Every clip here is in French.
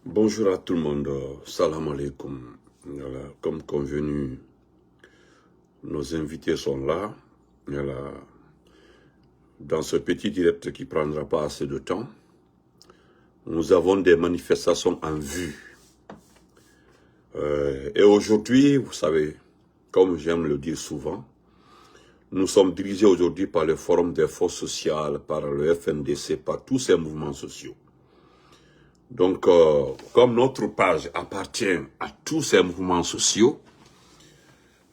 Bonjour à tout le monde, salam alaikum. Voilà, comme convenu, nos invités sont là. Voilà, dans ce petit direct qui ne prendra pas assez de temps, nous avons des manifestations en vue. Et aujourd'hui, vous savez, comme j'aime le dire souvent, nous sommes dirigés aujourd'hui par le Forum des forces sociales, par le FNDC, par tous ces mouvements sociaux. Donc, comme notre page appartient à tous ces mouvements sociaux,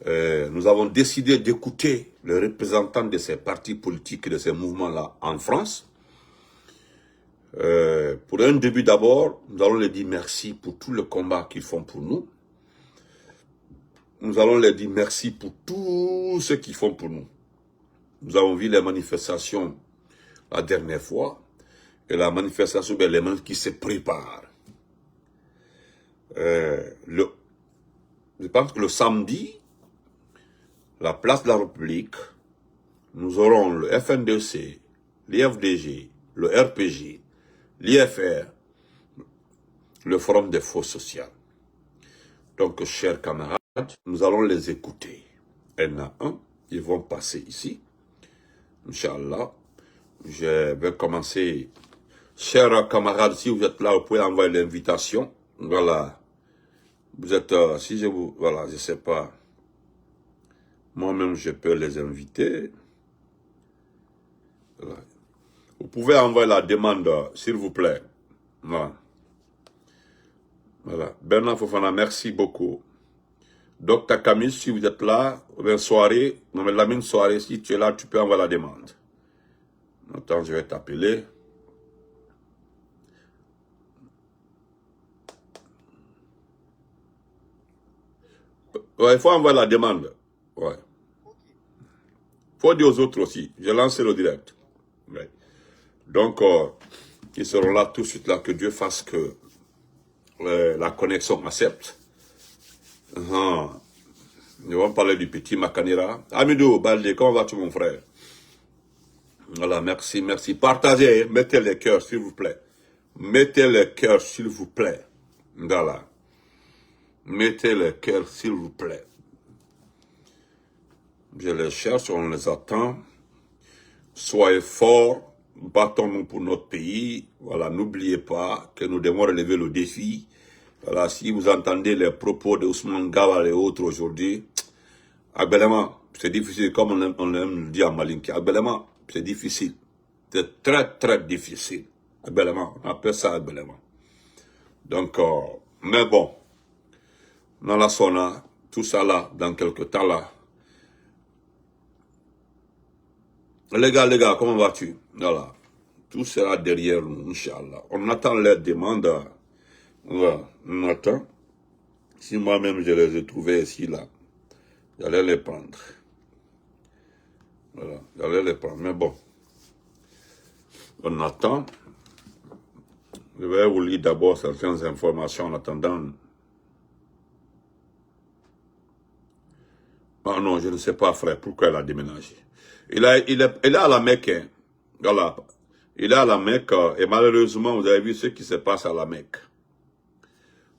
nous avons décidé d'écouter les représentants de ces partis politiques et de ces mouvements-là en France. Pour un début d'abord, nous allons leur dire merci pour tout le combat qu'ils font pour nous. Nous allons leur dire merci pour tout ce qu'ils font pour nous. Nous avons vu les manifestations la dernière fois. Et la manifestation, les gens qui se préparent. Je pense que le samedi, la place de la République, nous aurons le FNDC, l'IFDG, le RPG, l'IFR, le Forum des forces sociales. Donc, chers camarades, nous allons les écouter. Il y en a un, ils vont passer ici. Inch'Allah, je vais commencer. Chers camarades, si vous êtes là, vous pouvez envoyer l'invitation. Voilà. Vous êtes, si je vous, voilà, je sais pas. Moi-même, je peux les inviter. Voilà. Vous pouvez envoyer la demande, s'il vous plaît. Voilà. Voilà. Bernard Fofana, merci beaucoup. Docteur Camille, si vous êtes là, une soirée, non mais la même soirée, si tu es là, tu peux envoyer la demande. Attends, je vais t'appeler. Ouais, il faut envoyer la demande. Ouais. Faut dire aux autres aussi. J'ai lancé le direct. Ouais. Donc, ils seront là tout de suite là. Que Dieu fasse que la connexion accepte. Nous allons parler du petit Makanira. Amidou, Balde, comment vas-tu mon frère? Voilà, merci, merci. Partagez, mettez les cœurs s'il vous plaît. Mettez les cœurs s'il vous plaît. Voilà. Mettez les cœurs s'il vous plaît. Je les cherche, on les attend. Soyez forts, battons-nous pour notre pays. Voilà, n'oubliez pas que nous devons relever le défi. Voilà, si vous entendez les propos de Ousmane Gawal et autres aujourd'hui, Agbelema, c'est difficile, comme on aime le dire en malinké. Agbelema, c'est difficile. C'est très, très difficile. Agbelema, on appelle ça Agbelema. Donc, mais bon, dans la sona, tout ça là, dans quelques temps là. Les gars, comment vas-tu? Voilà. Tout sera derrière nous, Inch'Allah. On attend les demandes. Voilà, on attend. Si moi-même je les ai trouvés ici, là, j'allais les prendre. Voilà, j'allais les prendre. Mais bon, on attend. Je vais vous lire d'abord certaines informations en attendant. Ah non, je ne sais pas, frère, pourquoi elle a déménagé. Il est à la Mecque. Hein. Voilà. Il est à la Mecque et malheureusement, vous avez vu ce qui se passe à la Mecque.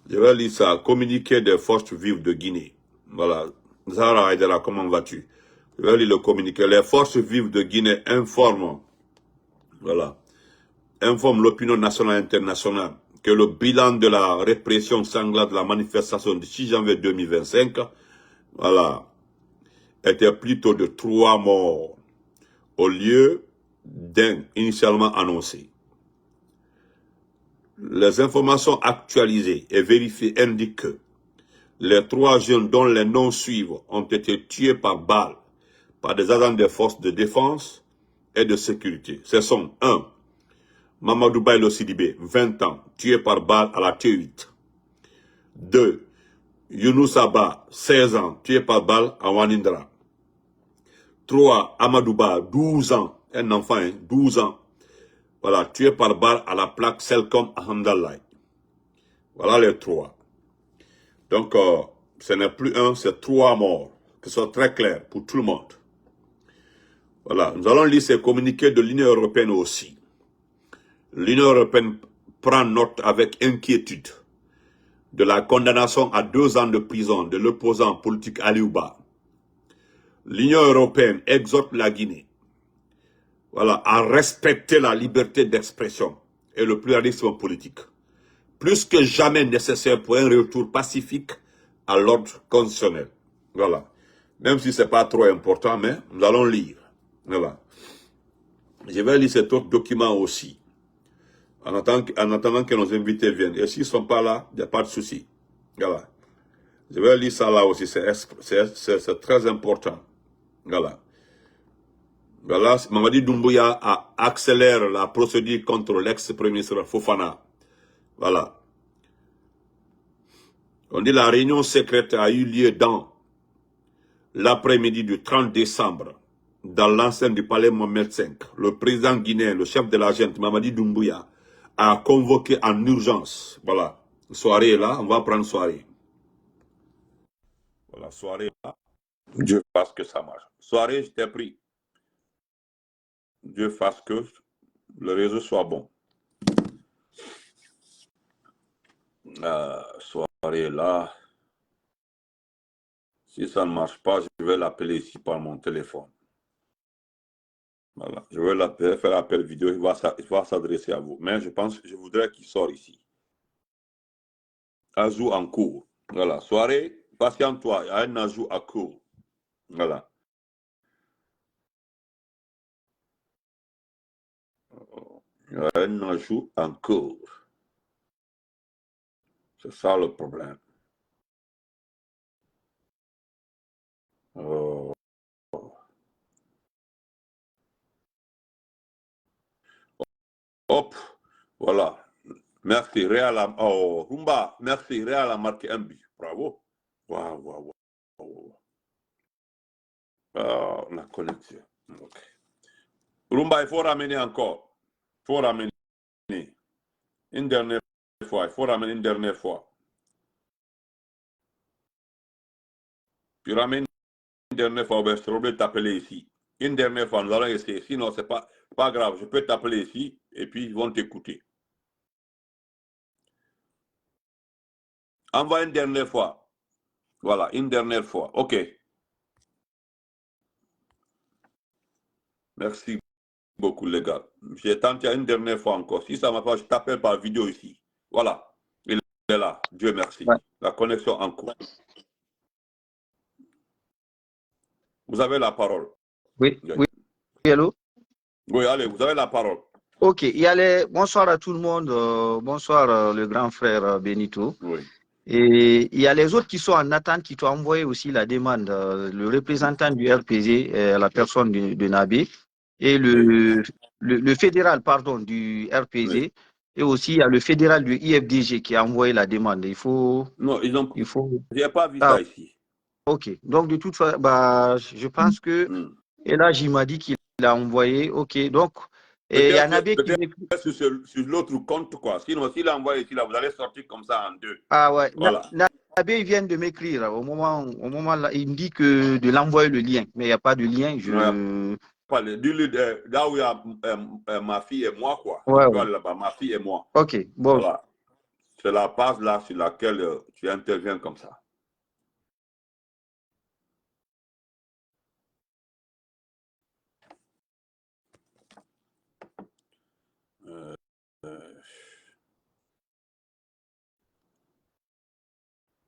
Je vais lire ça. Communiqué des forces vives de Guinée. Voilà. Zahra Aïdara, comment vas-tu? Je vais lire le communiqué. Les forces vives de Guinée informent, voilà, informent l'opinion nationale et internationale que le bilan de la répression sanglante de la manifestation du 6 janvier 2025, voilà, était plutôt de 3 morts au lieu d'un initialement annoncé. Les informations actualisées et vérifiées indiquent que les 3 jeunes dont les noms suivent ont été tués par balle par des agents des forces de défense et de sécurité. Ce sont 1. Mamadou Bailo Sidibé, 20 ans, tué par balle à la T8. 2. Younous Abba, 16 ans, tué par balle à Wanindra. 3. Amadouba, 12 ans, un enfant, 12 ans, voilà, tué par balle à la plaque Selcom à Hamdallah. Voilà les 3. Donc, ce n'est plus 1, c'est 3 morts, que ce soit très clair pour tout le monde. Voilà, nous allons lire ces communiqués de l'Union européenne aussi. L'Union européenne prend note avec inquiétude de la condamnation à 2 ans de prison de l'opposant politique Aliouba, l'Union européenne exhorte la Guinée, voilà, à respecter la liberté d'expression et le pluralisme politique, plus que jamais nécessaire pour un retour pacifique à l'ordre constitutionnel. Voilà. Même si ce n'est pas trop important, mais nous allons lire. Voilà. Je vais lire cet autre document aussi, en attendant que nos invités viennent. Et s'ils ne sont pas là, il n'y a pas de souci. Voilà. Je vais lire ça là aussi, c'est très important. Voilà. Voilà, Mamadi Doumbouya accélère la procédure contre l'ex-premier ministre Fofana. Voilà. On dit la réunion secrète a eu lieu dans l'après-midi du 30 décembre dans l'enceinte du palais Mohamed V. Le président guinéen, le chef de la junte, Mamadi Doumbouya, a convoqué en urgence. Voilà. Soirée là, on va prendre soirée. Voilà, soirée là. Dieu fasse que ça marche. Soirée, je t'ai pris. Dieu fasse que le réseau soit bon. Soirée là. Si ça ne marche pas, je vais l'appeler ici par mon téléphone. Voilà. Je vais l'appeler, faire l'appel vidéo, il va s'adresser à vous. Mais je voudrais qu'il sorte ici. Ajout en cours. Voilà. Soirée, patiente-toi, il y a un ajout en cours. Voilà. Il y a un ajout en cours. C'est ça le problème. Hop, voilà. Merci, Réal a... Oh, Rumba, merci, Réal a marqué un but. Bravo. Waouh, waouh, waouh. La connexion. Okay. Rumba, il faut ramener encore. Il faut ramener. Une dernière fois. Il faut ramener une dernière fois. Puis ramène une dernière fois, je vais t'appeler ici. Une dernière fois, nous allons essayer. Sinon, ce n'est pas grave. Je peux t'appeler ici et puis ils vont t'écouter. Envoie une dernière fois. Voilà, une dernière fois. OK. Merci beaucoup, les gars. J'ai tenté une dernière fois encore. Si ça ne marche pas, je t'appelle par vidéo ici. Voilà. Il est là. Dieu merci. Ouais. La connexion en cours. Vous avez la parole. Oui, oui, allô? Oui, allez, vous avez la parole. Ok, bonsoir à tout le monde. Bonsoir, le grand frère Benito. Oui. Et il y a les autres qui sont en attente, qui t'ont envoyé aussi la demande. Le représentant du RPG, la personne de Nabé, et le fédéral, pardon, du RPG. Oui. Et aussi, il y a le fédéral du IFDG qui a envoyé la demande. Il faut... Non, ils ont... Il faut... Je n'ai pas vu ça ici. Ok, donc de toute façon, je pense que... Et là, il m'a dit qu'il a envoyé. Ok, donc... Et il y en a qui sur l'autre compte, quoi. Sinon, s'il a envoyé ici, là, vous allez sortir comme ça en deux. Ah ouais. Voilà. Nabé, il vient de m'écrire. Au moment là, il me dit que de l'envoyer le lien. Mais il n'y a pas de lien. Dis-lui là où il y a ma fille et moi, quoi. Ouais, ouais. Là-bas, ma fille et moi. Ok, bon. Voilà. C'est la page là sur laquelle tu interviens comme ça.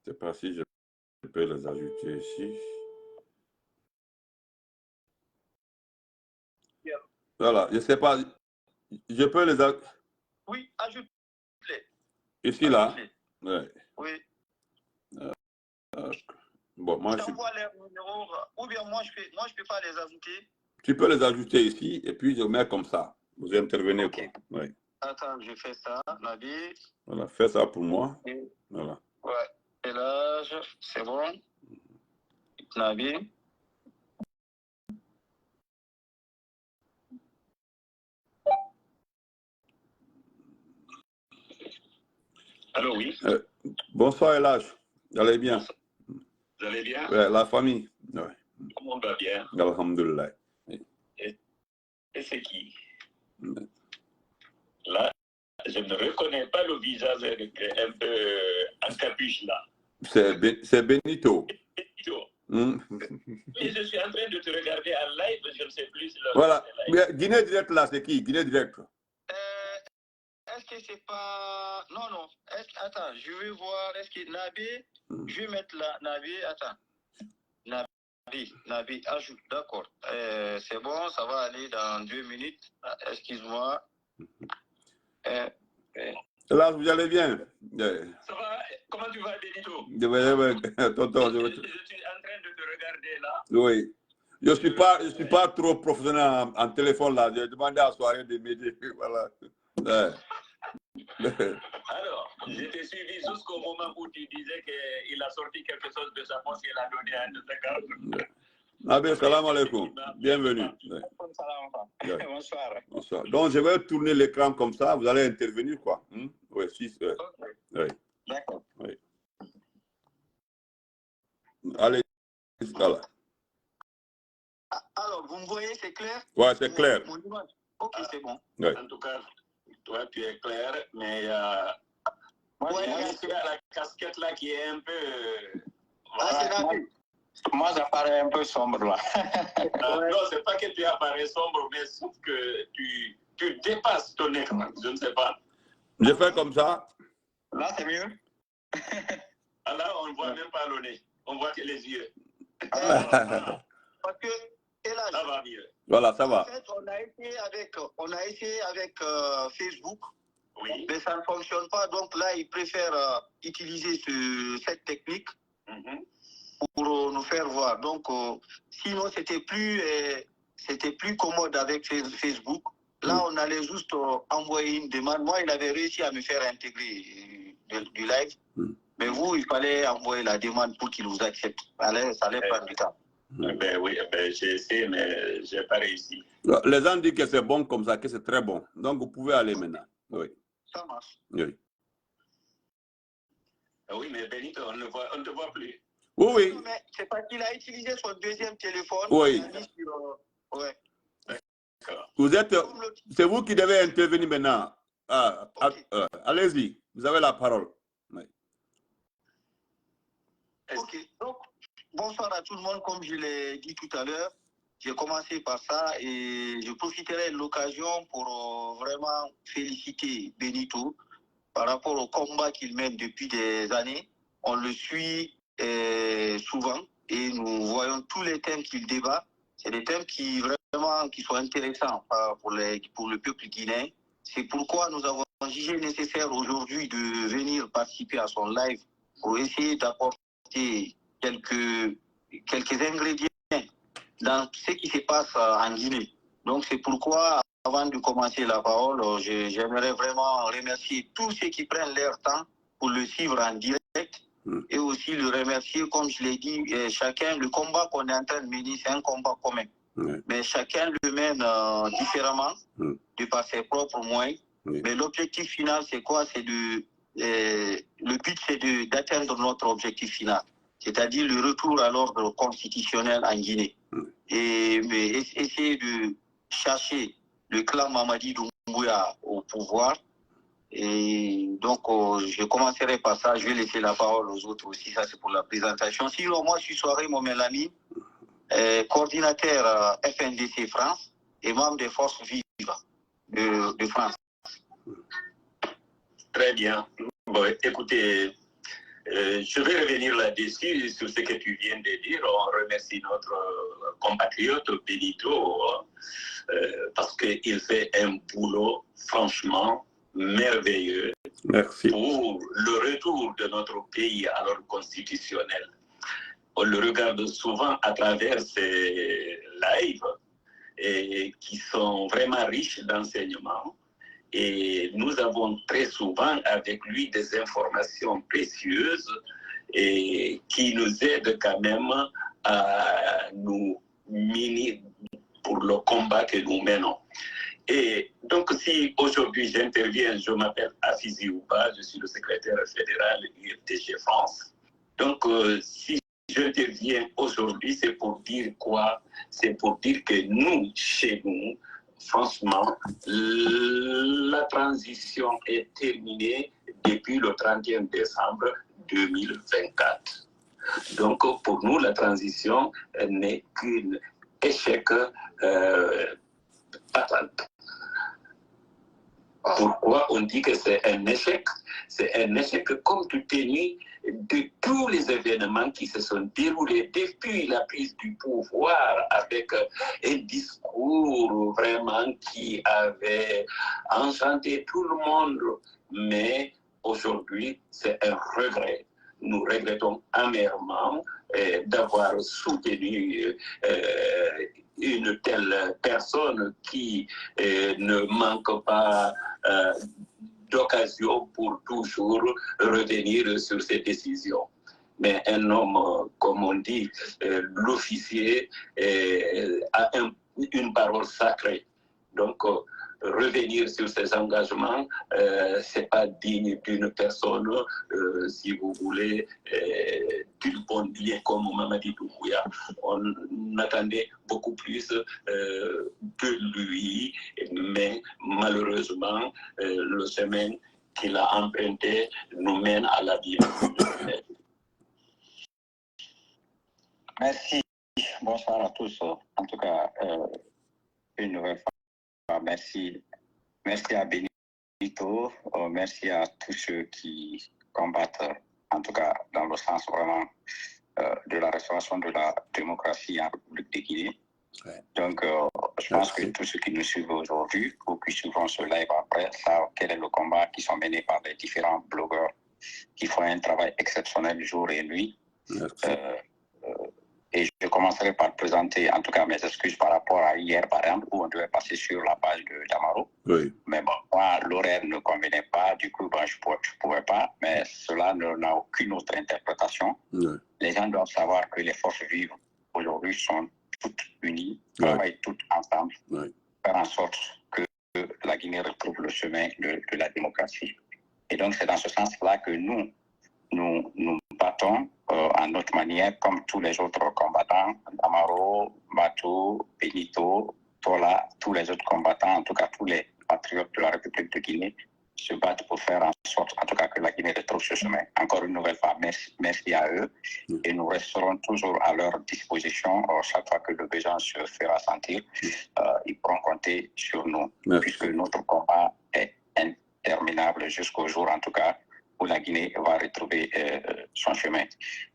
Je ne sais pas si je peux les ajouter ici. Voilà, je ne sais pas. Je peux les ajouter. Oui, ajoute-les. Ici, là? Ouais. Oui. Bon, moi, je t'envoie les numéros, ou bien moi, je ne peux pas les ajouter. Tu peux les ajouter ici, et puis je mets comme ça. Vous intervenez. Okay. Quoi. Oui. Attends, je fais ça, Nabi. Voilà, fais ça pour moi. Voilà. Ouais. Et là, c'est bon. Nabi. Allô, oui. Bonsoir, Elage. Vous allez bien? Vous allez bien? Ouais, la famille. Ouais. Tout le monde va bien. Alhamdulillah. Et c'est qui? Là, je ne reconnais pas le visage un peu en capuche là. C'est Benito. Benito. Hmm. Mais je suis en train de te regarder en live, je ne sais plus si Voilà. Mais Guinée Direct là, c'est qui? Guinée Direct. Est-ce que c'est pas... Non, non. Attends, je vais voir. Est-ce que Nabi... Je vais mettre là. Nabi, attends. Nabi, ajoute. D'accord. C'est bon, ça va aller dans 2 minutes. Excuse-moi. Là, vous allez bien? Ça va? Comment tu vas, Benito? Tonton, je suis en train de te regarder là. Oui. Je suis pas trop professionnel en téléphone là. J'ai demandé à Soirée de m'aider. Voilà. Alors, je t'ai suivi jusqu'au moment où tu disais qu'il a sorti quelque chose de sa poche et l'a donné à un de ses gardes. Nabi, salam alaikum. Bienvenue. Ouais. Bonsoir. Bonsoir. Donc, je vais tourner l'écran comme ça. Vous allez intervenir, quoi. Oui, si. Okay. Oui. D'accord. Oui. Allez, voilà. Alors, vous me voyez, c'est clair? Ouais, c'est clair. Ok, c'est bon. Ouais. En tout cas, toi, tu es clair, mais Moi, il y a la casquette là qui est un peu... Moi, j'apparais un peu sombre là. Non, c'est pas que tu apparais sombre, mais sauf que tu dépasses ton écran. Je ne sais pas. Je fais comme ça. Là, c'est mieux. Là, on ne voit même pas le nez. On voit que les yeux. Parce que, là, ça va mieux. Voilà, ça va. En fait, on a essayé avec Facebook, oui. Mais ça ne fonctionne pas. Donc là, ils préfèrent utiliser cette technique pour nous faire voir. Donc, sinon, c'était plus commode avec Facebook. Là, on allait juste envoyer une demande. Moi, il avait réussi à me faire intégrer du live. Mais vous, il fallait envoyer la demande pour qu'il vous accepte. Ça allait prendre du temps. Ben oui, j'ai essayé, mais je n'ai pas réussi. Les gens disent que c'est bon comme ça, que c'est très bon. Donc, vous pouvez aller maintenant. Oui. Ça marche. Oui. Oui, mais Benito, on ne te voit plus. Oui, oui. Non, mais c'est parce qu'il a utilisé son deuxième téléphone. Oui. Ouais. Vous êtes... C'est vous qui devez intervenir maintenant. Okay. Allez-y, vous avez la parole. Oui. Ok, donc bonsoir à tout le monde, comme je l'ai dit tout à l'heure. J'ai commencé par ça et je profiterai de l'occasion pour vraiment féliciter Benito par rapport au combat qu'il mène depuis des années. On le suit souvent et nous voyons tous les thèmes qu'il débat. C'est des thèmes qui sont intéressants pour le peuple guinéen. C'est pourquoi nous avons jugé nécessaire aujourd'hui de venir participer à son live pour essayer d'apporter quelques ingrédients dans ce qui se passe en Guinée. Donc c'est pourquoi, avant de commencer la parole, j'aimerais vraiment remercier tous ceux qui prennent leur temps pour le suivre en direct et aussi le remercier, comme je l'ai dit, chacun, le combat qu'on est en train de mener, c'est un combat commun. Mais chacun le mène différemment, de par ses propres moyens. Mais l'objectif final, c'est quoi? Le but, c'est d'atteindre notre objectif final, c'est-à-dire le retour à l'ordre constitutionnel en Guinée. Et essayer de chercher le clan Mamadi Doumbouya au pouvoir. Et donc, je commencerai par ça. Je vais laisser la parole aux autres aussi. Ça, c'est pour la présentation. Sinon, moi, je suis Soirée Momelami, coordinateur FNDC France et membre des forces vives de France. Très bien. Bon, écoutez, je vais revenir là-dessus, sur ce que tu viens de dire. On remercie notre compatriote Benito parce qu'il fait un boulot franchement merveilleux. Merci. Pour le retour de notre pays à l'ordre constitutionnel. On le regarde souvent à travers ces lives et qui sont vraiment riches d'enseignements. Et nous avons très souvent avec lui des informations précieuses et qui nous aident quand même à nous miner pour le combat que nous menons. Et donc, si aujourd'hui j'interviens, je m'appelle Afizi Ouba, je suis le secrétaire fédéral UFDG France. Donc, si j'interviens aujourd'hui, c'est pour dire quoi? C'est pour dire que nous, chez nous, franchement, la transition est terminée depuis le 31 décembre 2024. Donc, pour nous, la transition n'est qu'un échec fatal. Pourquoi on dit que c'est un échec? C'est un échec compte tenu de tous les événements qui se sont déroulés depuis la prise du pouvoir, avec un discours vraiment qui avait enchanté tout le monde. Mais aujourd'hui, c'est un regret. Nous regrettons amèrement d'avoir soutenu une telle personne qui ne manque pas d'occasion pour toujours revenir sur ses décisions. Mais un homme, comme on dit, l'officier a une parole sacrée. Donc, revenir sur ses engagements, c'est pas digne d'une personne, si vous voulez, d'une bonne bien comme Mamadi Doumbouya. On attendait beaucoup plus de lui, mais malheureusement, le chemin qu'il a emprunté nous mène à la vie. Merci. Bonsoir à tous. En tout cas, une nouvelle fois. Merci à Benito, merci à tous ceux qui combattent, en tout cas dans le sens vraiment de la restauration de la démocratie en République de Guinée. Ouais. Donc, je pense que tous ceux qui nous suivent aujourd'hui ou qui suivront ce live après savent quel est le combat qui sont menés par les différents blogueurs qui font un travail exceptionnel jour et nuit. Et je commencerai par présenter en tout cas mes excuses par rapport à hier, par exemple, où on devait passer sur la page de Damaro. Oui. Mais bon, moi, l'horaire ne convenait pas, du coup, ben, je ne pouvais pas, mais cela n'a aucune autre interprétation. Oui. Les gens doivent savoir que les forces vives aujourd'hui sont toutes unies, travaillent toutes ensemble, faire en sorte que la Guinée retrouve le chemin de la démocratie. Et donc, c'est dans ce sens-là que nous battons à notre manière, comme tous les autres combattants, Damaro, Matou, Benito, Tola, tous les autres combattants, en tout cas tous les patriotes de la République de Guinée, se battent pour faire en sorte, en tout cas, que la Guinée retrouve ce chemin. Encore une nouvelle fois, merci à eux. Et nous resterons toujours à leur disposition. Chaque fois que le besoin se fera sentir, ils pourront compter sur nous, puisque notre combat est interminable jusqu'au jour, en tout cas, où la Guinée va retrouver son chemin.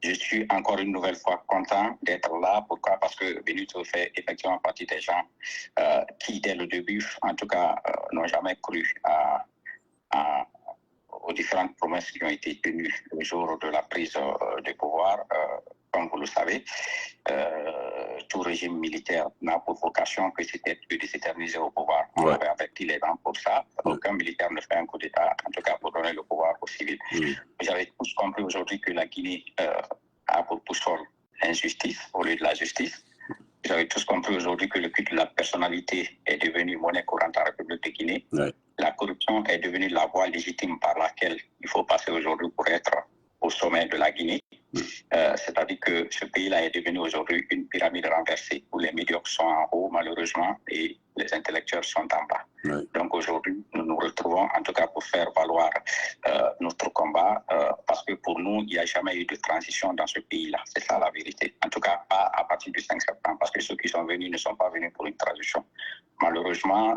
Je suis encore une nouvelle fois content d'être là. Pourquoi? Parce que Benito fait effectivement partie des gens qui, dès le début, en tout cas, n'ont jamais cru aux différentes promesses qui ont été tenues le jour de la prise de pouvoir. Comme vous le savez, tout régime militaire n'a pour vocation que de s'éterniser au pouvoir. On avait averti les gens pour ça. Aucun militaire ne fait un coup d'État, en tout cas pour donner le pouvoir aux civils. Vous avez tous compris aujourd'hui que la Guinée a pour boussole l'injustice au lieu de la justice. Vous avez tous compris aujourd'hui que le culte de la personnalité est devenu monnaie courante en République de Guinée. La corruption est devenue la voie légitime par laquelle il faut passer aujourd'hui pour être au sommet de la Guinée. C'est-à-dire que ce pays-là est devenu aujourd'hui une pyramide renversée où les médiocres sont en haut, malheureusement, et les intellectuels sont en bas. Donc aujourd'hui, nous nous retrouvons en tout cas pour faire valoir notre combat parce que pour nous, il n'y a jamais eu de transition dans ce pays-là. C'est ça la vérité. En tout cas, pas à partir du 5 septembre parce que ceux qui sont venus ne sont pas venus pour une transition. Malheureusement,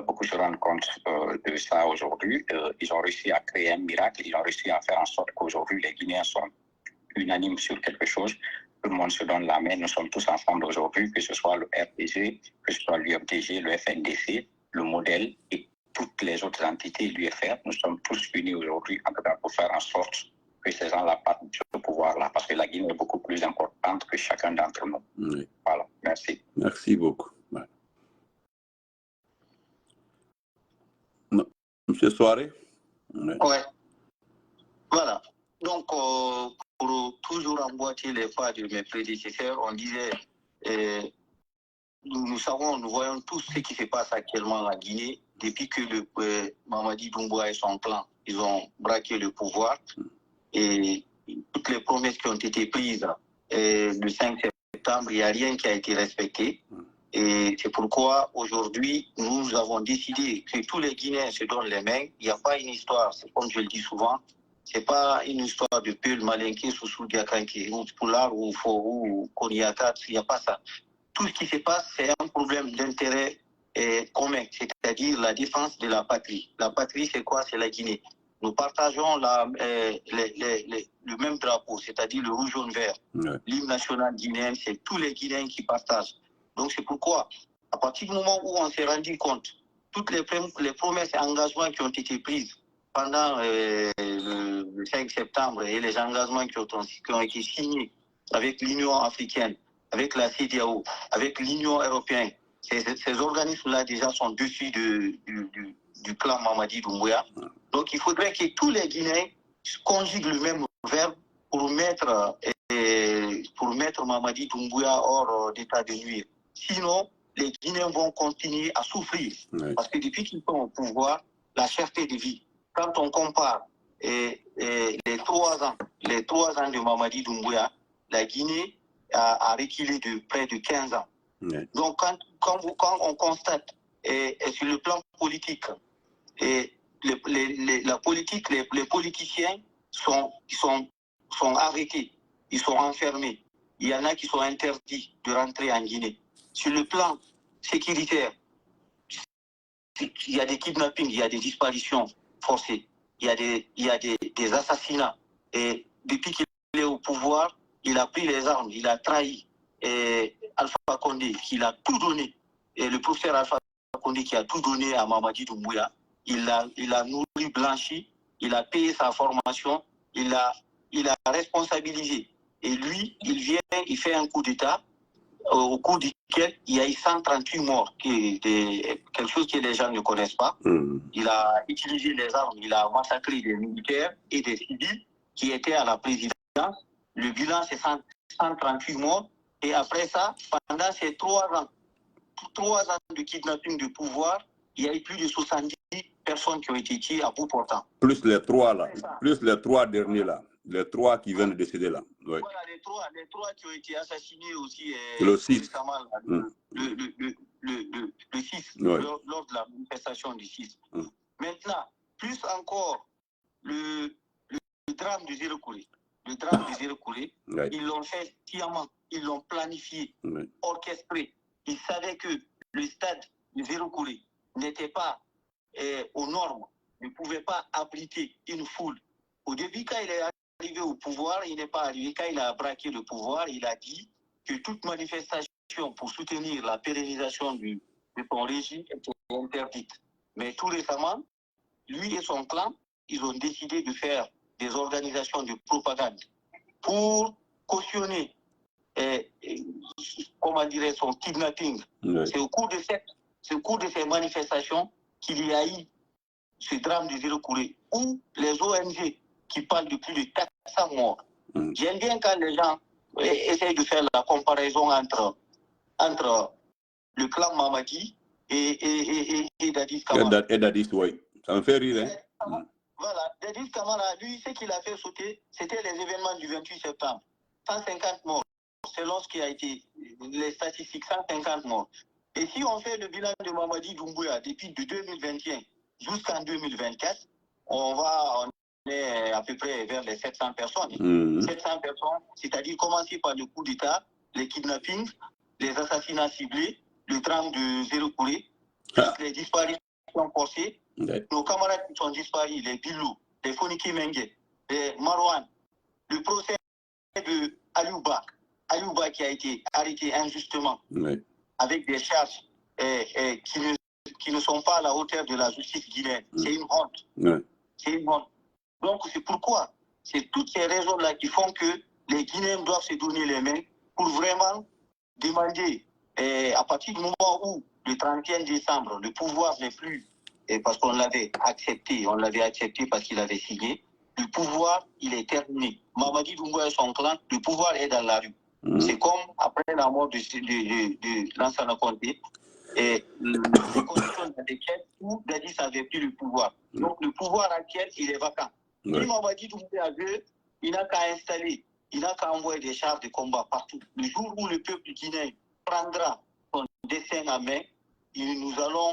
beaucoup se rendent compte de ça aujourd'hui. Ils ont réussi à créer un miracle. Ils ont réussi à faire en sorte qu'aujourd'hui, les Guinéens sont unanimes sur quelque chose. Tout le monde se donne la main. Nous sommes tous ensemble aujourd'hui, que ce soit le RPG, que ce soit l'UFDG, le FNDC, le modèle et toutes les autres entités, l'UFR. Nous sommes tous unis aujourd'hui, en tout cas, pour faire en sorte que ces gens-là partent de ce pouvoir-là, parce que la Guinée est beaucoup plus importante que chacun d'entre nous. Voilà, merci. Merci beaucoup. Monsieur Soiré. Ouais. Voilà. Donc, pour toujours emboîter les pas de mes prédécesseurs, on disait, nous voyons tout ce qui se passe actuellement en Guinée, depuis que Mamadi Doumbouya et son clan, ils ont braqué le pouvoir, et toutes les promesses qui ont été prises le 5 septembre, il n'y a rien qui a été respecté. Et c'est pourquoi aujourd'hui, nous avons décidé que tous les Guinéens se donnent les mains. Il n'y a pas une histoire, c'est comme je le dis souvent, C'est pas une histoire de Peul, Malinké, Soussou, Diakanké, ou Poulard, ou Fo, ou Koniakat, il n'y a pas ça. Tout ce qui se passe, c'est un problème d'intérêt commun, c'est-à-dire la défense de la patrie. La patrie, c'est quoi? C'est la Guinée. Nous partageons le même drapeau, c'est-à-dire le rouge, jaune, vert. Ouais. L'hymne national guinéen, c'est tous les Guinéens qui partagent. Donc c'est pourquoi, à partir du moment où on s'est rendu compte, toutes les promesses et engagements qui ont été prises pendant le 5 septembre et les engagements qui ont été signés avec l'Union africaine, avec la CEDEAO, avec l'Union européenne, ces organismes-là déjà sont dessus du clan Mamadi Doumbouya. Donc il faudrait que tous les Guinéens conjuguent le même verbe pour mettre Mamadi Doumbouya hors d'état de nuire. Sinon, les Guinéens vont continuer à souffrir. Oui. Parce que depuis qu'ils sont au pouvoir, la cherté de vie, quand on compare les 3 ans de Mamadi Doumbouya, la Guinée a reculé de près de 15 ans. Oui. Donc quand on constate sur le plan politique, les politiciens sont arrêtés, ils sont enfermés. Il y en a qui sont interdits de rentrer en Guinée. Sur le plan sécuritaire, il y a des kidnappings, il y a des disparitions forcées, il y a des assassinats. Et depuis qu'il est au pouvoir, il a pris les armes, il a trahi Alpha Condé, qui a tout donné. Et le professeur Alpha Condé qui a tout donné à Mamadi Doumbouya, il a nourri, blanchi, il a payé sa formation, il a responsabilisé. Et lui, il fait un coup d'État au cours duquel il y a eu 138 morts, quelque chose que les gens ne connaissent pas. Il a utilisé les armes, il a massacré des militaires et des civils qui étaient à la présidence. Le bilan, c'est 138 morts. Et après ça, pendant ces 3 ans de kidnapping de pouvoir, il y a eu plus de 70 personnes qui ont été tuées à bout portant. Plus les 3 là, plus les 3 derniers là, les 3 qui viennent de décéder là. Ouais. Voilà, les 3 qui ont été assassinés aussi. Le 6. Récemment, là, le 6, ouais. lors de la manifestation du 6. Maintenant, plus encore, le drame de Zéro Kouré. Le drame de Zéro Kouré, ouais. Ils l'ont fait sciemment, ils l'ont planifié, ouais. Orchestré. Ils savaient que le stade de Zéro Kouré n'était pas aux normes, ne pouvait pas abriter une foule. Au début, quand il est arrivé au pouvoir, il n'est pas arrivé. Quand il a braqué le pouvoir, il a dit que toute manifestation pour soutenir la pérennisation de son régime était interdite. Mais tout récemment, lui et son clan, ils ont décidé de faire des organisations de propagande pour cautionner comment dirait son kidnapping. Oui. C'est au cours de ces manifestations qu'il y a eu ce drame de Zéro Kouré, où les ONG qui parlent de plus de 400 morts. J'aime bien quand les gens essayent de faire la comparaison entre le clan Mamadi et Dadis Kamara. Et Dadis, oui. Ça me fait rire, hein? Voilà, Dadis Kamara, lui, ce qu'il a fait sauter, c'était les événements du 28 septembre. 150 morts. Selon ce qui a été les statistiques, 150 morts. Et si on fait le bilan de Mamadi Doumbouya depuis de 2021 jusqu'en 2024, on est à peu près vers les 700 personnes. 700 personnes, c'est-à-dire commencer par le coup d'État, les kidnappings, les assassinats ciblés, le drame de Zéro Kouré, les disparitions forcées, nos camarades qui sont disparus, les Bilou, les Foniki Mengue, les Marwan, le procès de Ayouba qui a été arrêté injustement, avec des charges qui ne sont pas à la hauteur de la justice guinéenne. C'est une honte. C'est une honte. Donc c'est pourquoi, c'est toutes ces raisons-là qui font que les Guinéens doivent se donner les mains pour vraiment demander, à partir du moment où le 31 décembre, le pouvoir n'est plus, parce qu'on l'avait accepté parce qu'il avait signé, le pouvoir, il est terminé. Mamadi Doumbouya et son clan, le pouvoir est dans la rue. C'est comme après la mort de Lansana Conté, et les conditions dans lesquelles où Dadis avait pris le pouvoir. Donc le pouvoir actuel, il est vacant. Si Mamadi Doumbouya veut, il n'a qu'à installer, il n'a qu'à envoyer des chars de combat partout. Le jour où le peuple guinéen prendra son destin à main, nous allons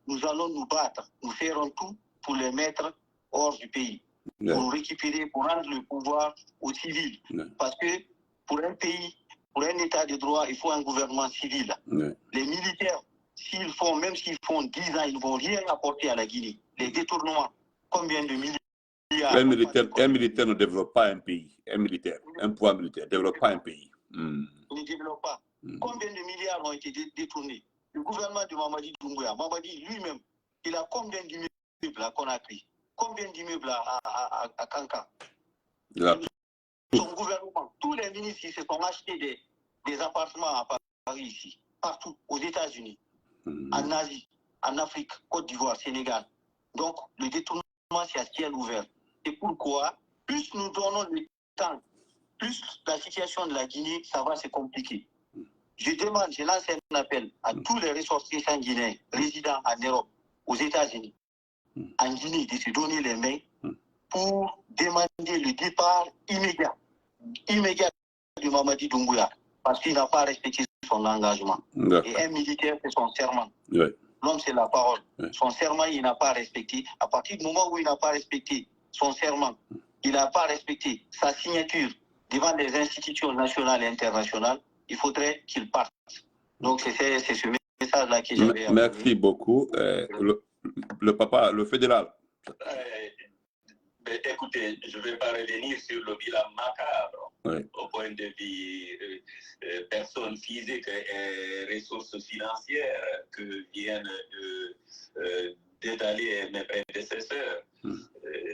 nous battre, nous ferons tout pour les mettre hors du pays. pour récupérer, pour rendre le pouvoir aux civils. Parce que pour un pays, pour un état de droit, il faut un gouvernement civil. Les militaires, même s'ils font 10 ans, ils ne vont rien apporter à la Guinée. Les détournements, combien de milliards? Un militaire ne développe pas un pays. Un pouvoir militaire ne développe pas un pays. Ne développe pas. Combien de milliards ont été détournés? Le gouvernement de Mamadi Doumbouya, Mamadi lui-même, il a combien d'immeubles à Conakry? Combien d'immeubles à Kanka? Son gouvernement, tous les ministres qui se sont achetés des appartements à Paris ici, partout, aux États-Unis, en Asie, en Afrique, Côte d'Ivoire, Sénégal. Donc, le détournement, c'est à ciel ouvert. C'est pourquoi, plus nous donnons le temps, plus la situation de la Guinée, ça va se compliquer. Je lance un appel à tous les ressortissants guinéens résidant en Europe, aux États-Unis, en Guinée, de se donner les mains pour demander le départ immédiat de Mamadi Doumbouya, parce qu'il n'a pas respecté son engagement. Et un militaire, c'est son serment. L'homme, c'est la parole. Son serment, il n'a pas respecté. À partir du moment où il n'a pas respecté son serment, il n'a pas respecté sa signature devant les institutions nationales et internationales, il faudrait qu'il parte. Donc, c'est ce message-là que j'avais. Merci beaucoup. Le fédéral. Écoutez, je ne vais pas revenir sur le bilan macabre au point de vue personnes physiques et ressources financières que viennent d'étaler mes prédécesseurs.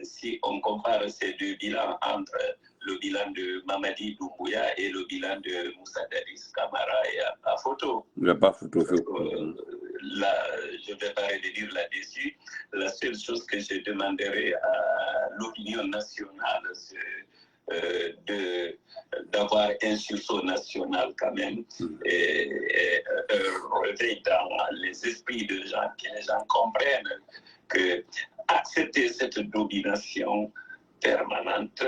Si on compare ces deux bilans entre le bilan de Mamadi Doumbouya et le bilan de Moussa Dadis Camara, il n'y a pas photo. Il n'y a pas photo. Là, je ne vais pas revenir là-dessus. La seule chose que je demanderai à l'opinion nationale, c'est d'avoir un sursaut national quand même, et réveil dans les esprits de gens, que les gens comprennent que accepter cette domination permanente,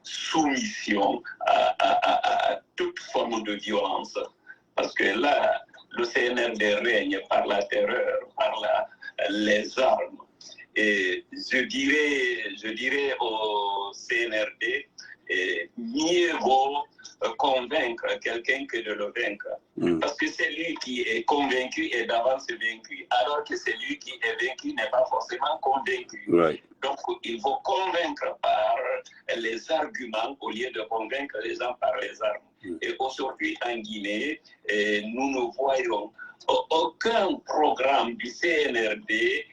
soumission à toute forme de violence. Parce que là, le CNRD règne par la terreur, par les armes. Et je dirais au CNRD, mieux vaut convaincre quelqu'un que de le vaincre. Parce que celui qui est convaincu est d'avance vaincu, alors que celui qui est vaincu n'est pas forcément convaincu. Donc, il faut convaincre par les arguments au lieu de convaincre les gens par les armes. Et aujourd'hui, en Guinée, nous ne voyons aucun programme du CNRD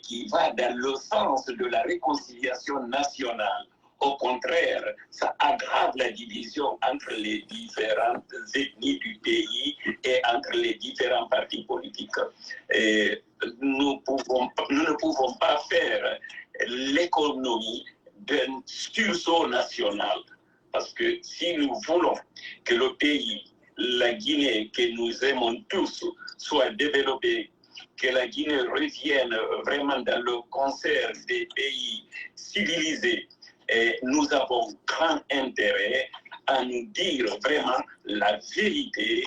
qui va dans le sens de la réconciliation nationale. Au contraire, ça aggrave la division entre les différentes ethnies du pays et entre les différents partis politiques. Et nous ne pouvons pas faire l'économie d'un sursaut national. Parce que si nous voulons que le pays, la Guinée, que nous aimons tous, soit développé, que la Guinée revienne vraiment dans le concert des pays civilisés, et nous avons grand intérêt à nous dire vraiment la vérité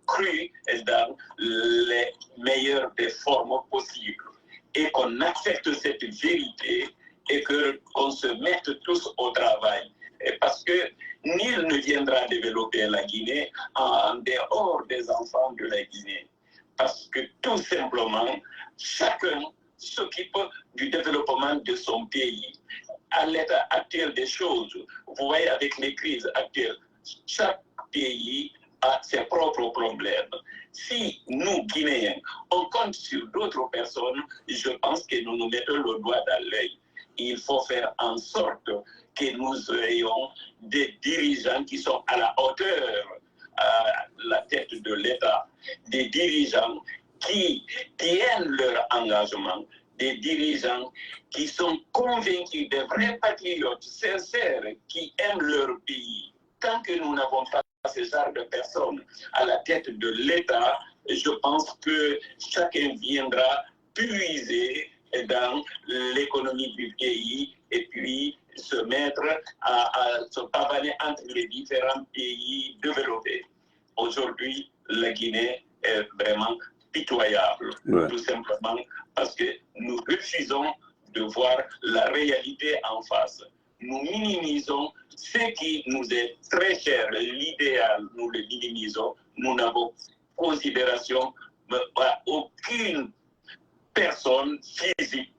crue dans les meilleures des formes possibles. Et qu'on accepte cette vérité et qu'on se mette tous au travail. Et parce que nul ne viendra développer la Guinée en dehors des enfants de la Guinée. Parce que tout simplement, chacun s'occupe du développement de son pays. À l'état actuel des choses, vous voyez avec les crises actuelles, chaque pays a ses propres problèmes. Si nous, Guinéens, on compte sur d'autres personnes, je pense que nous nous mettons le doigt dans l'œil. Il faut faire en sorte que nous ayons des dirigeants qui sont à la hauteur, à la tête de l'État, des dirigeants qui tiennent leur engagement, des dirigeants qui sont convaincus, des vrais patriotes sincères, qui aiment leur pays. Tant que nous n'avons pas ce genre de personnes à la tête de l'État, je pense que chacun viendra puiser dans l'économie du pays et puis se mettre à se pavaner entre les différents pays développés. Aujourd'hui, la Guinée est vraiment pitoyable, tout simplement parce que nous refusons refusons de voir la réalité en face. Nous minimisons ce qui nous est très cher, l'idéal, nous le minimisons. Nous n'avons considération à aucune personne physique.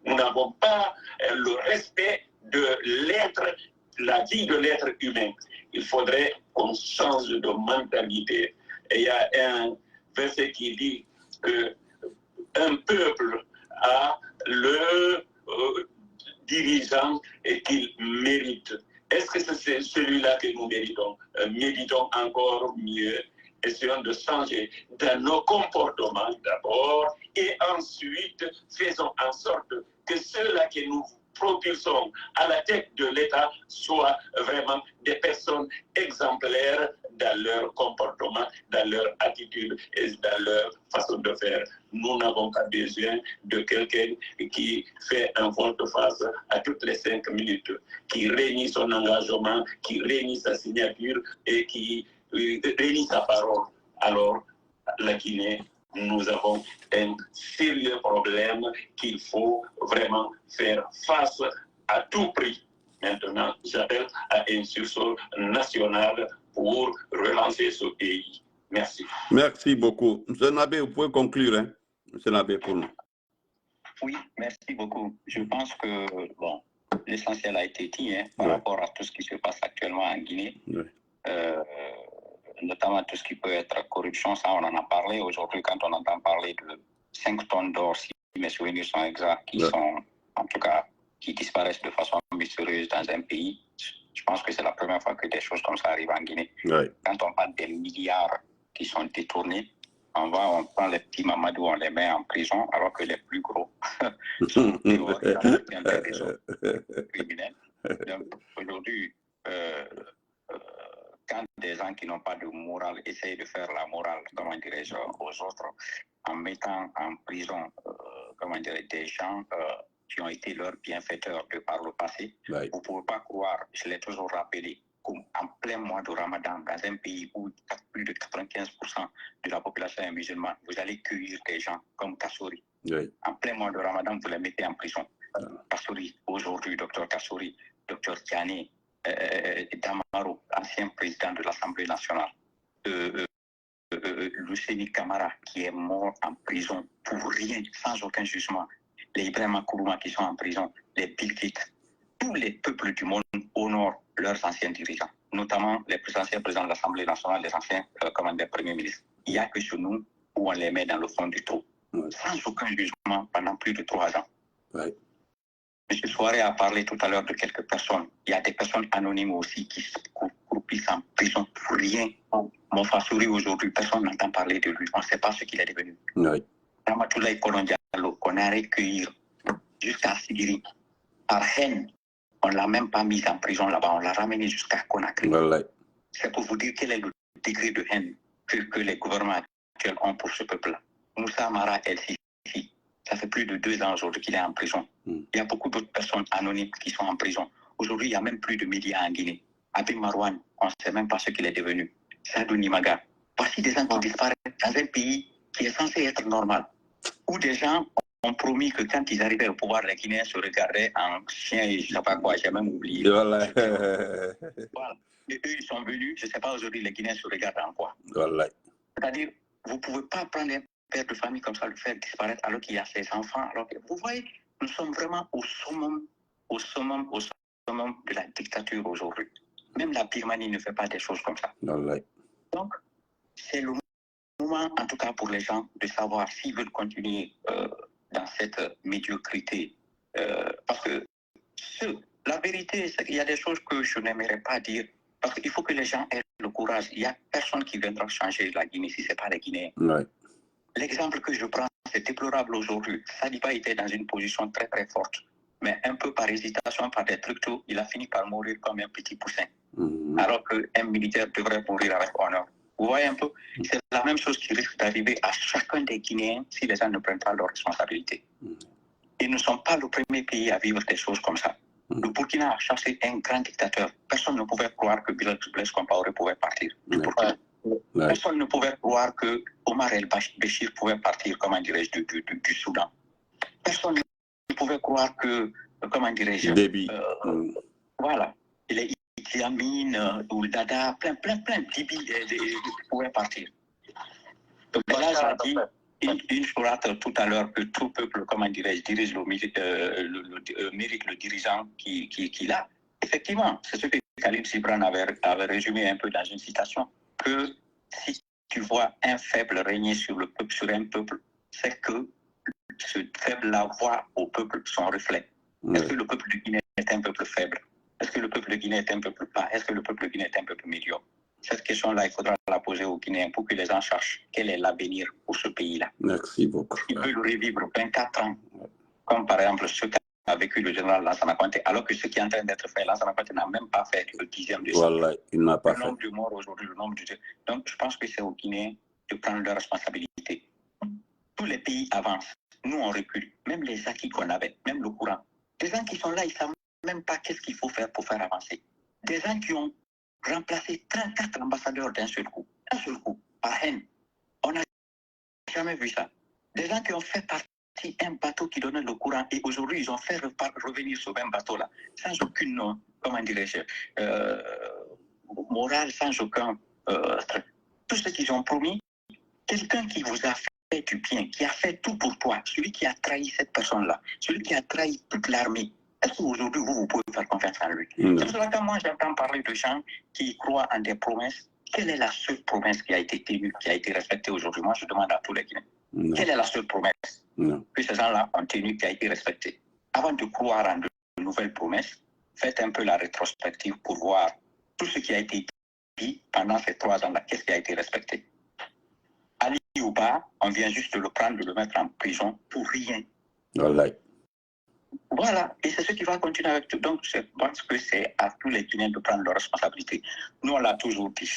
Nous n'avons pas le respect de l'être, la vie de l'être humain. Il faudrait qu'on change de mentalité. Et il y a un verset qui dit que un peuple a le dirigeant et qu'il mérite. Est-ce que c'est celui-là que nous méritons? Méditons encore mieux. Essayons de changer dans nos comportements d'abord et ensuite faisons en sorte que ceux-là que nous propulsons à la tête de l'État soient vraiment des personnes exemplaires dans leur comportement, dans leur attitude et dans leur façon de faire. Nous n'avons pas besoin de quelqu'un qui fait un volte-face à toutes les 5 minutes, qui réunit son engagement, qui réunit sa signature et qui réunit sa parole. Alors, la Guinée, nous avons un sérieux problème qu'il faut vraiment faire face à tout prix. Maintenant, j'appelle à un sursaut national pour relancer ce pays. Merci. Merci beaucoup. M. Nabé, vous pouvez conclure, hein? M. Nabé, pour nous. Oui, merci beaucoup. Je pense que bon, l'essentiel a été dit par rapport à tout ce qui se passe actuellement en Guinée. Notamment tout ce qui peut être corruption, ça on en a parlé aujourd'hui quand on entend parler de 5 tonnes d'or, si mes souvenirs sont exacts, qui sont, en tout cas, qui disparaissent de façon mystérieuse dans un pays. Je pense que c'est la première fois que des choses comme ça arrivent en Guinée. Quand on parle des milliards qui sont détournés, on prend les petits Mamadou, on les met en prison, alors que les plus gros sont dehors, ils ont des choses criminelles. Donc aujourd'hui, quand des gens qui n'ont pas de morale essayent de faire la morale, comment dirais-je, aux autres, en mettant en prison, comment dirais-je, des gens qui ont été leurs bienfaiteurs de par le passé, vous ne pouvez pas croire, je l'ai toujours rappelé, qu'en plein mois de Ramadan, dans un pays où plus de 95% de la population est musulmane, vous allez cueillir des gens comme Kassouri. En plein mois de Ramadan, vous les mettez en prison. Kassouri, aujourd'hui, docteur Kassouri, docteur Tiani, Damaro, ancien président de l'Assemblée nationale, Luceni Camara, qui est mort en prison pour rien, sans aucun jugement, les Ibrahima Kourouma qui sont en prison, les Bill Gates, tous les peuples du monde honorent leurs anciens dirigeants, notamment les anciens présidents de l'Assemblée nationale, les anciens commandants premiers ministres. Il n'y a que chez nous où on les met dans le fond du trou, sans aucun jugement pendant plus de 3 ans. M. Souaré a parlé tout à l'heure de quelques personnes. Il y a des personnes anonymes aussi qui se croupissent en prison pour rien. Mofa Souri aujourd'hui, personne n'entend parler de lui. On ne sait pas ce qu'il est devenu. Ramatoulaye Kolondialo, qu'on a recueilli jusqu'à Sigiri par haine. On ne l'a même pas mis en prison là-bas. On l'a ramené jusqu'à Conakry. C'est pour vous dire quel est le degré de haine que les gouvernements actuels ont pour ce peuple-là. Moussa Mara El-Sisi, ça fait plus de 2 ans aujourd'hui qu'il est en prison. Il y a beaucoup d'autres personnes anonymes qui sont en prison. Aujourd'hui, il n'y a même plus de médias en Guinée. Abim Marouane, on ne sait même pas ce qu'il est devenu. Sadou Nimaga. Voici des gens qui disparaissent dans un pays qui est censé être normal. Où des gens ont promis que quand ils arrivaient au pouvoir, les Guinéens se regardaient en chien et je ne sais pas quoi, j'ai même oublié. Voilà. Et eux, ils sont venus, je ne sais pas aujourd'hui, les Guinéens se regardent en quoi. C'est-à-dire, vous ne pouvez pas prendre un père de famille comme ça, le faire disparaître alors qu'il y a ses enfants. Alors que, vous voyez, nous sommes vraiment au summum de la dictature aujourd'hui. Même la Birmanie ne fait pas des choses comme ça. Donc, c'est le moment, en tout cas pour les gens, de savoir s'ils veulent continuer dans cette médiocrité. Parce que la vérité, c'est qu'il y a des choses que je n'aimerais pas dire. Parce qu'il faut que les gens aient le courage. Il n'y a personne qui viendra changer la Guinée si ce n'est pas les Guinéens. L'exemple que je prends, c'est déplorable aujourd'hui. Sadiba était dans une position très très forte. Mais un peu par hésitation, par des trucs tout, il a fini par mourir comme un petit poussin. Alors qu'un militaire devrait mourir avec honneur. Vous voyez un peu, c'est la même chose qui risque d'arriver à chacun des Guinéens si les gens ne prennent pas leurs responsabilités. Ils ne sont pas le premier pays à vivre des choses comme ça. Le Burkina a chassé un grand dictateur. Personne ne pouvait croire que Blaise Compaoré pouvait partir du Burkina. Personne ne pouvait croire que Omar El-Béchir pouvait partir, comment dirais-je, du Soudan. Personne ils pouvaient croire que, comment dirais-je, Débit. voilà, les Idi Amin ou Dada, plein, Bibi pouvaient partir. Donc là, j'ai dit une sourate tout à l'heure que tout peuple, comment dirais-je, dirige mérite le dirigeant qu'il a. Effectivement, c'est ce que Khalil Gibran avait résumé un peu dans une citation, que si tu vois un faible régner sur un peuple, c'est que ce faible-là voit au peuple son reflet. Ouais. Est-ce que le peuple de Guinée est un peuple faible? Est-ce que le peuple de Guinée est un peuple bas? Est-ce que le peuple de Guinée est un peuple médiocre? Cette question-là, il faudra la poser aux Guinéens pour que les gens cherchent quel est l'avenir pour ce pays-là. Merci beaucoup. Ils veulent revivre 24 ans, comme par exemple ce qu'a vécu le général Lansana Conté, alors que ce qui est en train d'être fait, Lansana Conté n'a même pas fait le 10e de voilà, il n'a pas le fait. nombre de morts aujourd'hui, le nombre de... Donc, je pense que c'est aux Guinéens de prendre leurs responsabilités. Tous les pays avancent. Nous, on recule. Même les acquis qu'on avait, même le courant. Des gens qui sont là, ils ne savent même pas qu'est-ce qu'il faut faire pour faire avancer. Des gens qui ont remplacé 34 ambassadeurs d'un seul coup, par haine. On n'a jamais vu ça. Des gens qui ont fait partie d'un bateau qui donnait le courant et aujourd'hui, ils ont fait revenir ce même bateau-là, sans aucune, comment dirais-je, morale, sans aucun... tout ce qu'ils ont promis, quelqu'un qui vous a fait du bien, qui a fait tout pour toi, celui qui a trahi cette personne-là, celui qui a trahi toute l'armée, est-ce qu'aujourd'hui, vous pouvez faire confiance en lui? C'est pour cela que moi, j'entends parler de gens qui croient en des promesses. Quelle est la seule promesse qui a été tenue, qui a été respectée aujourd'hui? Moi, je demande à tous les Guinéens. Quelle est la seule promesse que ces gens-là ont tenue, qui a été respectée? Avant de croire en de nouvelles promesses, faites un peu la rétrospective pour voir tout ce qui a été dit pendant ces 3 ans-là, qu'est-ce qui a été respecté. Ali Ouba, on vient juste de le prendre, de le mettre en prison pour rien. Voilà, et c'est ce qui va continuer avec tout. Donc, je pense que c'est à tous les Guinéens de prendre leurs responsabilités. Nous, on l'a toujours dit.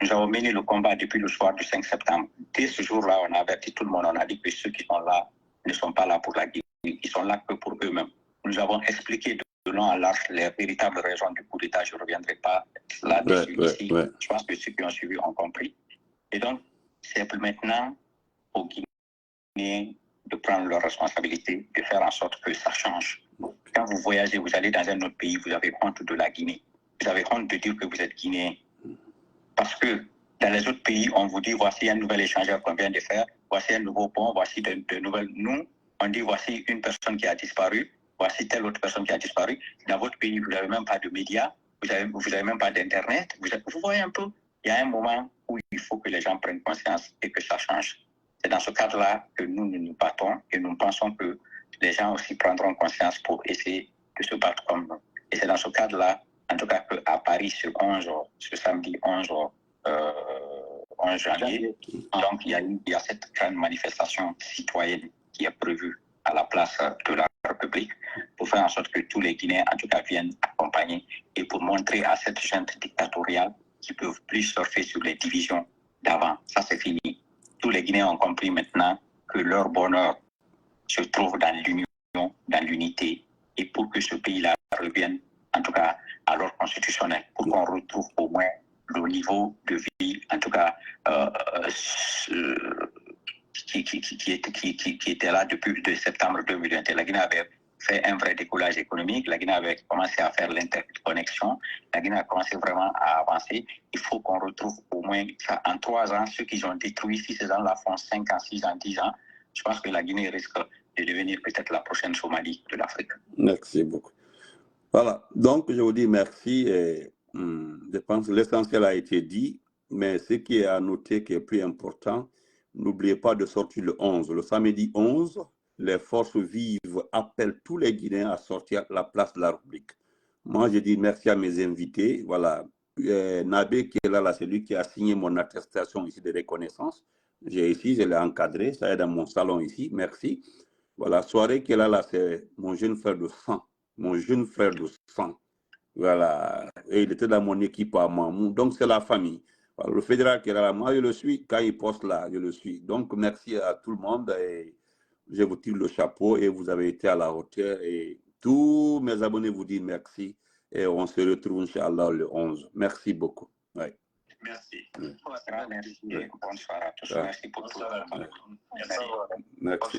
Nous avons mené le combat depuis le soir du 5 septembre. Dès ce jour-là, on a averti tout le monde. On a dit que ceux qui sont là ne sont pas là pour la Guinée. Ils sont là que pour eux-mêmes. Nous avons expliqué de long en large les véritables raisons du coup d'État. Je ne reviendrai pas là-dessus ici. Je pense que ceux qui ont suivi ont compris. Et donc, c'est maintenant aux Guinéens de prendre leurs responsabilités, de faire en sorte que ça change. Quand vous voyagez, vous allez dans un autre pays, vous avez honte de la Guinée. Vous avez honte de dire que vous êtes Guinéen. Parce que dans les autres pays, on vous dit, voici un nouvel échangeur qu'on vient de faire, voici un nouveau pont, voici de nouvelles... Nous, on dit, voici une personne qui a disparu, voici telle autre personne qui a disparu. Dans votre pays, vous n'avez même pas de médias, vous n'avez même pas d'Internet. Vous voyez un peu, il y a un moment où il faut que les gens prennent conscience et que ça change. C'est dans ce cadre-là que nous nous battons et nous pensons que les gens aussi prendront conscience pour essayer de se battre comme nous. Et c'est dans ce cadre-là, en tout cas, qu'à Paris, ce samedi 11 janvier, donc il y a cette grande manifestation citoyenne qui est prévue à la place de la République pour faire en sorte que tous les Guinéens, en tout cas, viennent accompagner et pour montrer à cette junte dictatoriale qu'ils ne peuvent plus surfer sur les divisions d'avant. Ça, c'est fini. Tous les Guinéens ont compris maintenant que leur bonheur se trouve dans l'union, dans l'unité, et pour que ce pays-là revienne, en tout cas, à l'ordre constitutionnel, pour qu'on retrouve au moins le niveau de vie, en tout cas, qui était là depuis de septembre 2021. La Guinée avait fait un vrai décollage économique, la Guinée avait commencé à faire l'interconnexion, la Guinée a commencé vraiment à avancer. Il faut qu'on retrouve au moins ça en 3 ans, ceux qui ont détruit, si ces gens-là font 5 ans, 6 ans, 10 ans, je pense que la Guinée risque de devenir peut-être la prochaine Somalie de l'Afrique. Merci beaucoup. Voilà, donc je vous dis merci. Et, je pense que l'essentiel a été dit, mais ce qui est à noter qui est plus important, n'oubliez pas de sortir le 11. Le samedi 11, les forces vives appellent tous les Guinéens à sortir à la place de la République. Moi, je dis merci à mes invités. Voilà, Nabé qui est là, c'est lui qui a signé mon attestation ici de reconnaissance. J'ai ici, je l'ai encadré, ça est dans mon salon ici. Merci. Voilà, Soirée qui est là, c'est mon jeune frère de sang. Mon jeune frère de sang. Voilà. Et il était dans mon équipe à Mamou. Donc, c'est la famille. Voilà. Le fédéral qui est là, moi, je le suis. Quand il poste là, je le suis. Donc, merci à tout le monde. Et je vous tire le chapeau et vous avez été à la hauteur. Et tous mes abonnés vous disent merci. Et on se retrouve, Inch'Allah, le 11. Merci beaucoup. Ouais. Merci. Merci. Bonsoir à tous. Merci pour tout. Merci.